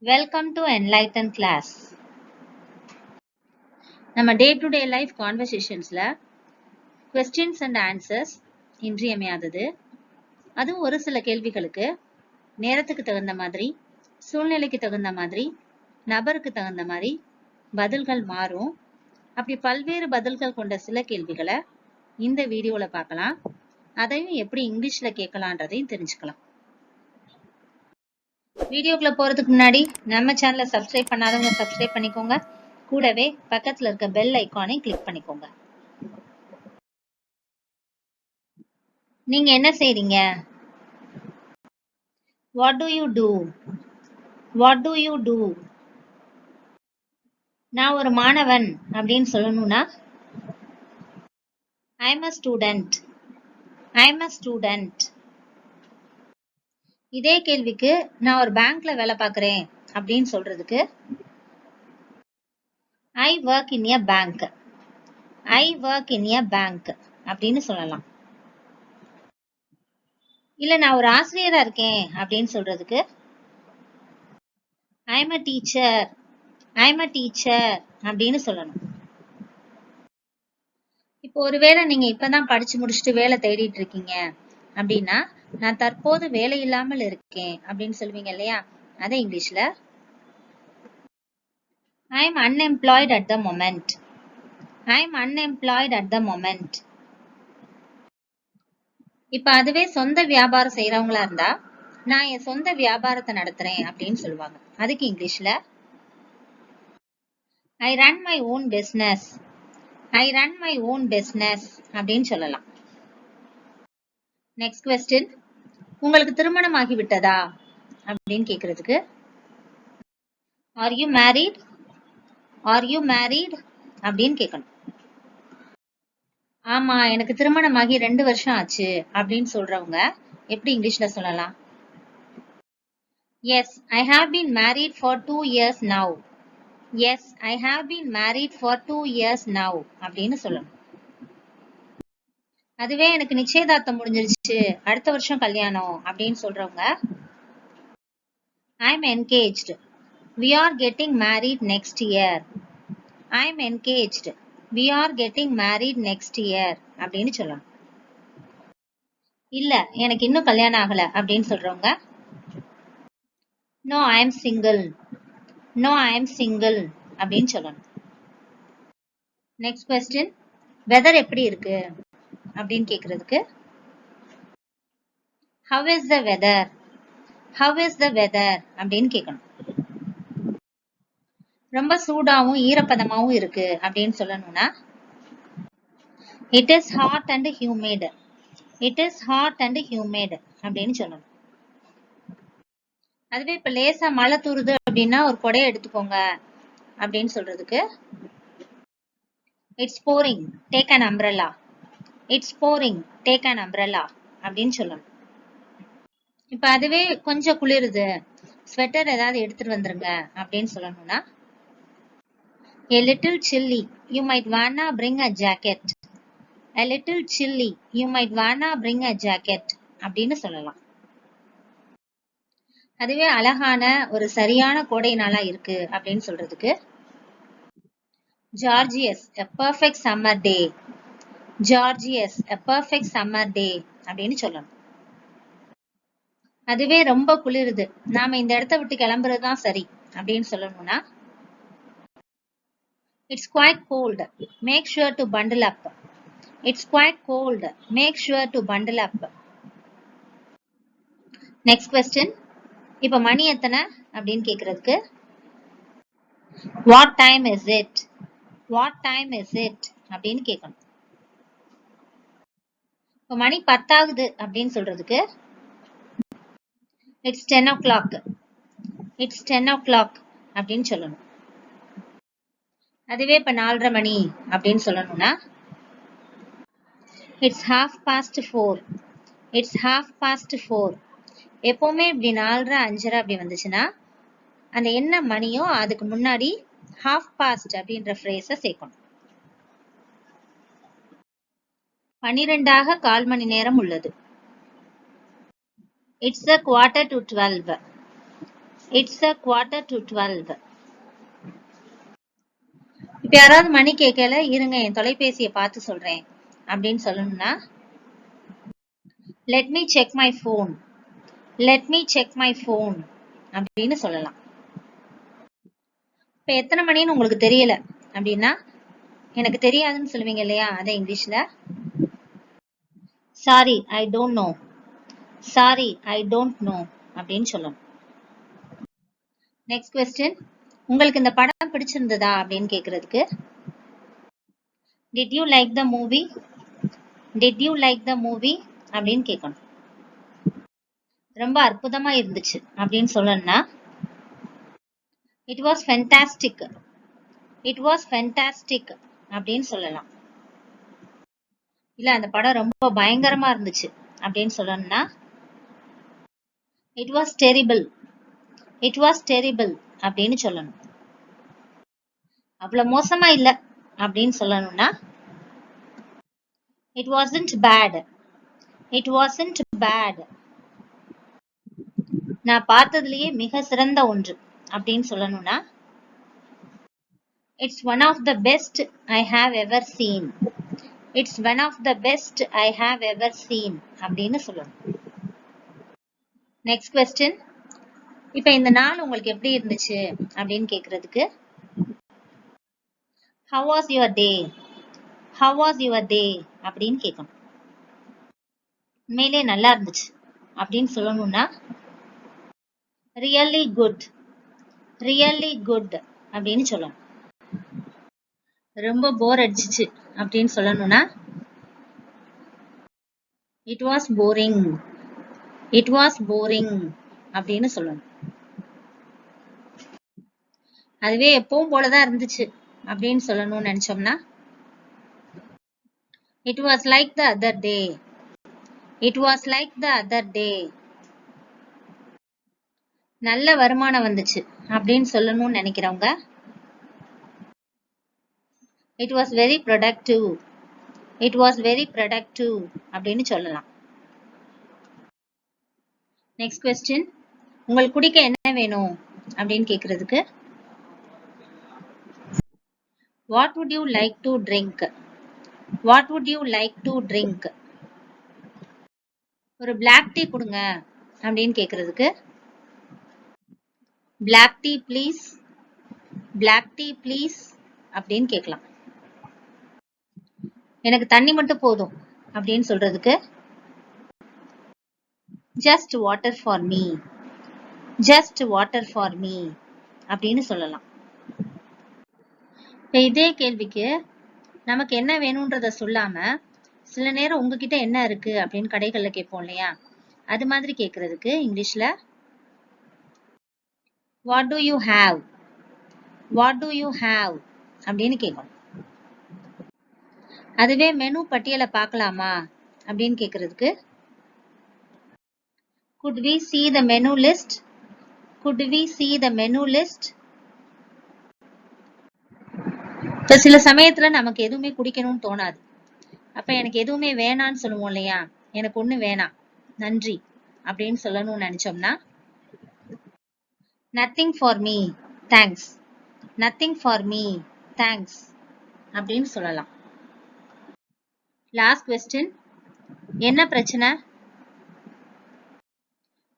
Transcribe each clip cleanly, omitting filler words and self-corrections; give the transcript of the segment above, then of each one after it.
Welcome to Enlighten Class. நம்ம day to day life கான்வர்சேஷன்ஸ்ல questions and answers இன்றியமையாதது. அதுவும் ஒரு சில கேள்விகளுக்கு நேரத்துக்கு தகுந்த மாதிரி, சூழ்நிலைக்கு தகுந்த மாதிரி, நபருக்கு தகுந்த மாதிரி பதில்கள் மாறும். அப்படி பல்வேறு பதில்கள் கொண்ட சில கேள்விகளை இந்த வீடியோல பார்க்கலாம். அதையும் எப்படி இங்கிலீஷ்ல கேட்கலான்றதையும் தெரிஞ்சுக்கலாம். வீடியோக்குள்ள போறதுக்கு முன்னாடி நம்ம சேனலை சப்ஸ்கிரைப் பண்ணாதவங்க சப்ஸ்கிரைப் பண்ணிக்கோங்க. கூடவே பக்கத்துல இருக்க பெல் ஐகானை கிளிக் பண்ணிக்கோங்க. நீங்க என்ன செய்றீங்க? What do you do? What do you do? நான் ஒரு மாணவன் அப்படின்னு சொல்லணும்னா I'm a student. I'm a student. இதே கேள்விக்கு நான் ஒரு பேங்க்ல வேலை பார்க்கிறேன் அப்படின்னு சொல்றதுக்கு I work in a bank. I work in a bank அப்படின்னு சொல்லலாம். இல்ல நான் ஒரு ஆசிரியரா இருக்கேன் அப்படின்னு சொல்றதுக்கு I'm a teacher. I'm a teacher அப்படின்னு சொல்லணும். இப்போ ஒருவேளை நீங்க இப்பதான் படிச்சு முடிச்சுட்டு வேலை தேடிட்டு இருக்கீங்க அப்படின்னா நான் தற்போது வேலை இல்லாமல் இருக்கேன் அப்படின்னு சொல்லுவீங்க இல்லையா? அதை இங்கிலீஷ்ல I am unemployed at the moment. I am unemployed at the moment. இப்ப அதுவே சொந்த வியாபாரம் செய்யறவங்களா இருந்தா நான் என் சொந்த வியாபாரத்தை நடத்துறேன் அப்படின்னு சொல்லுவாங்க. அதுக்கு இங்கிலீஷ்ல I run my own business. I run my own business அப்படின்னு சொல்லலாம். நெக்ஸ்ட் கொஸ்டின், உங்களுக்கு திருமணம் ஆகி விட்டதா அப்படின்னு கேக்குறதுக்கு Are you married? Are you married? அப்படின்னு கேட்கணும். ஆமா எனக்கு திருமணமாகி 2 வருஷம் ஆச்சு அப்படின்னு சொல்றவங்க எப்படி இங்கிலீஷ்ல சொல்லலாம்? Yes, I have been married for 2 years now. Yes, I have been married for 2 years now அப்படின்னு சொல்லணும். அதுவே எனக்கு நிச்சயதார்த்தம் முடிஞ்சிருச்சு அடுத்த வருஷம் கல்யாணம் அப்படின்னு சொல்றவங்க I'm engaged. We are getting married next year. I'm engaged. We are getting married next year அப்படின்னு சொல்லணும். இல்ல எனக்கு இன்னும் கல்யாணம் ஆகல அப்படின்னு சொல்றவங்க No, I am single. No, I am single அப்படின்னு சொல்லணும். நெக்ஸ்ட் கொஸ்டின், வெதர் எப்படி இருக்கு அப்படின்னு கேக்குறதுக்கு How is the weather? How is the weather அப்படின்னு கேட்கணும். ரொம்ப சூடாவும் ஈரப்பதமாவும் இருக்கு அப்படின்னு சொல்லணும்னா It is hot and humid. It is hot and humid அப்படின்னு சொல்லணும். அதுவே இப்ப லேசா மழை தூருது அப்படின்னா ஒரு கொடையை எடுத்துக்கோங்க அப்படின்னு சொல்றதுக்கு It's pouring. Take an umbrella. It's pouring. Take an umbrella அப்படின்னு சொல்லணும். இப்ப அதுவே கொஞ்சம் குளிருது ஸ்வெட்டர் ஏதாவது எடுத்துட்டு வந்துருங்க அப்படின்னு சொல்லணும்னா A little chilly. You might wanna bring a jacket. A little chilly. You might wanna bring a jacket அப்படின்னு சொல்லலாம். அதுவே அழகான ஒரு சரியான கோடை நாளா இருக்கு அப்படின்னு சொல்றதுக்கு Gorgeous, a perfect summer day. Gorgeous, a perfect summer day அப்படின்னு சொல்லணும். அதுவே ரொம்ப குளிருது நாம இந்த இடத்தை விட்டு கிளம்புறதுதான் சரி அப்படின்னு சொல்லணும்னா It's quite cold. Make sure to bundle up. It's quite cold. Make sure to bundle up. Next question. இப்ப மணி எத்தனை அப்படின்னு கேக்குறதுக்கு What time is it? What time is it? அப்படின்னு கேட்கணும். இப்ப மணி 10 ஆகுது அப்படின்னு சொல்றதுக்கு It's 10 o'clock. It's 10 o'clock அப்படின்னு சொல்லணும். அதுவே இப்ப 4:30 மணி அப்படின்னு சொல்லணும்னா It's 4:30. It's 4:30. எப்பவுமே இப்படி 4:30 5:30 அப்படி வந்துச்சுன்னா அந்த என்ன மணியோ அதுக்கு முன்னாடி half past அப்படின்ற ஃப்ரேஸ சேர்க்கணும். 12 கால் மணி நேரம் உள்ளது. It's a quarter to 12. It's a 11:45. இப்ப யாராவது மணி கேட்கல, இருங்க என் தொலைபேசியை பார்த்து சொல்றேன் அப்படின்னு சொல்லணும்னா let me check my phone. let me check my phone அப்படின்னு சொல்லலாம். இப்ப எத்தனை மணின்னு உங்களுக்கு தெரியல அப்படின்னா எனக்கு தெரியாதுன்னு சொல்லுவீங்க இல்லையா, அதை இங்கிலீஷ்ல sorry I don't know. sorry I don't know அப்படின்னு சொல்லணும். நெக்ஸ்ட் கொஸ்டின், உங்களுக்கு இந்த படம் பிடிச்சிருந்ததா அப்படின்னு கேக்குறதுக்கு did you like the movie? did you like the movie அப்படின்னு கேட்கணும். ரொம்ப அற்புதமா இருந்துச்சு அப்படின்னு சொல்லணும்னா it was fantastic. it was fantastic அப்படின்னு சொல்லலாம். இல்ல அந்த படம் ரொம்ப பயங்கரமா இருந்துச்சு அப்படின்னு சொல்லணும்னா it was terrible. it was terrible அப்படின்னு சொல்லணும். அவ்வளவு மோசமா இல்ல அப்படின்னு சொல்லணும்னா it wasn't bad. it wasn't bad. நான் பார்த்ததுலயே மிக சிறந்த ஒன்று அப்படின்னு சொல்லணும்னா it's one of the best I have ever seen. it's one of the best I have ever seen அப்படின்னு சொல்லணும். நெக்ஸ்ட் கொஸ்டின், இப்ப இந்த நாள் உங்களுக்கு எப்படி இருந்துச்சு அப்படின்னு கேக்குறதுக்கு how was your day? how was your day அப்படின்னு கேட்கணும். உண்மையிலே நல்லா இருந்துச்சு அப்படின்னு சொல்லணும்னா really good. really good அப்படின்னு சொல்லணும். ரொம்ப போர் அடிச்சிச்சு அப்படின்னு சொல்லணும்னா it was boring. it was boring அப்படின்னு சொல்லணும். அதுவே எப்பவும் போலதான் இருந்துச்சு அப்படின்னு சொல்லணும்னு நினைச்சோம்னா it was like the other day. it was like the other day. நல்ல வருமானம் வந்துச்சு அப்படின்னு சொல்லணும்னு நினைக்கிறவங்க it was very productive. it was very productive அப்படின்னு சொல்லலாம். நெக்ஸ்ட் கொஸ்டின், உங்களுக்கு குடிக்க என்ன வேணும் அப்படின்னு கேக்குறதுக்கு what would you like to drink? what would you like to drink? ஒரு black tea கொடுங்க அப்படின்னு கேக்குறதுக்கு black tea please. black tea please அப்படின்னு கேட்கலாம். எனக்கு தண்ணி மட்டும் போதும் அப்படின்னு சொல்றதுக்கு just water for me. just water for me அப்படின்னு சொல்லலாம். இப்ப இதே கேள்விக்கு நமக்கு என்ன வேணும்ன்றத சொல்லாம சில நேரம் உங்ககிட்ட என்ன இருக்கு அப்படின்னு கடைகள்ல கேட்போம் இல்லையா, அது மாதிரி கேக்குறதுக்கு இங்கிலீஷ்ல what do you have? what do you have அப்படின்னு கேட்கணும். அதுவே மெனு பட்டியலை பார்க்கலாமா அப்படின்னு கேக்குறதுக்கு could we see the menu list? could we see the menu list? இப்ப சில சமயத்துல நமக்கு எதுவுமே குடிக்கணும்னு தோணாது. அப்ப எனக்கு எதுவுமே வேணான்னு சொல்லுவோம் இல்லையா, எனக்கு ஒண்ணு வேணாம் நன்றி அப்படின்னு சொல்லணும்னு நினைச்சோம்னா nothing for me thanks. nothing for me thanks அப்படின்னு சொல்லலாம். லாஸ்ட் கொஸ்டின், என்ன பிரச்சனை?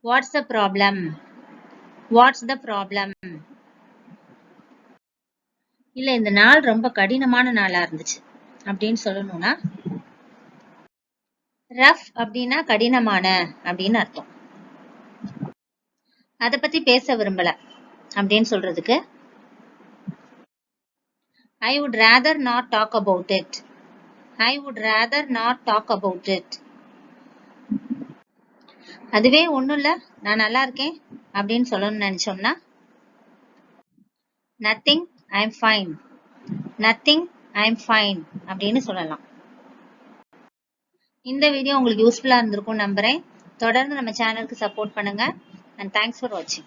what's the problem? what's the problem? இல்ல இந்த நாள் ரொம்ப கடினமான நாளா இருந்துச்சு அப்படின்னு சொல்லணும்னா ரஃப் அப்படின்னா கடினமான அப்படின்னு அர்த்தம். அத பத்தி பேச விரும்பல அப்படின்னு சொல்றதுக்கு I would rather not talk about it. I would rather not talk about it. அதுவே ஒண்ணும் இல்ல நான் நல்லா இருக்கேன் அப்படின்னு சொல்லணும்னு நினைச்சோம்னா nothing I am fine. nothing I am fine அப்படின்னு சொல்லலாம். இந்த வீடியோ உங்களுக்கு யூஸ்ஃபுல்லா இருந்திருக்கும் நம்புறேன். தொடர்ந்து நம்ம சேனலுக்கு சப்போர்ட் பண்ணுங்க and thanks for watching.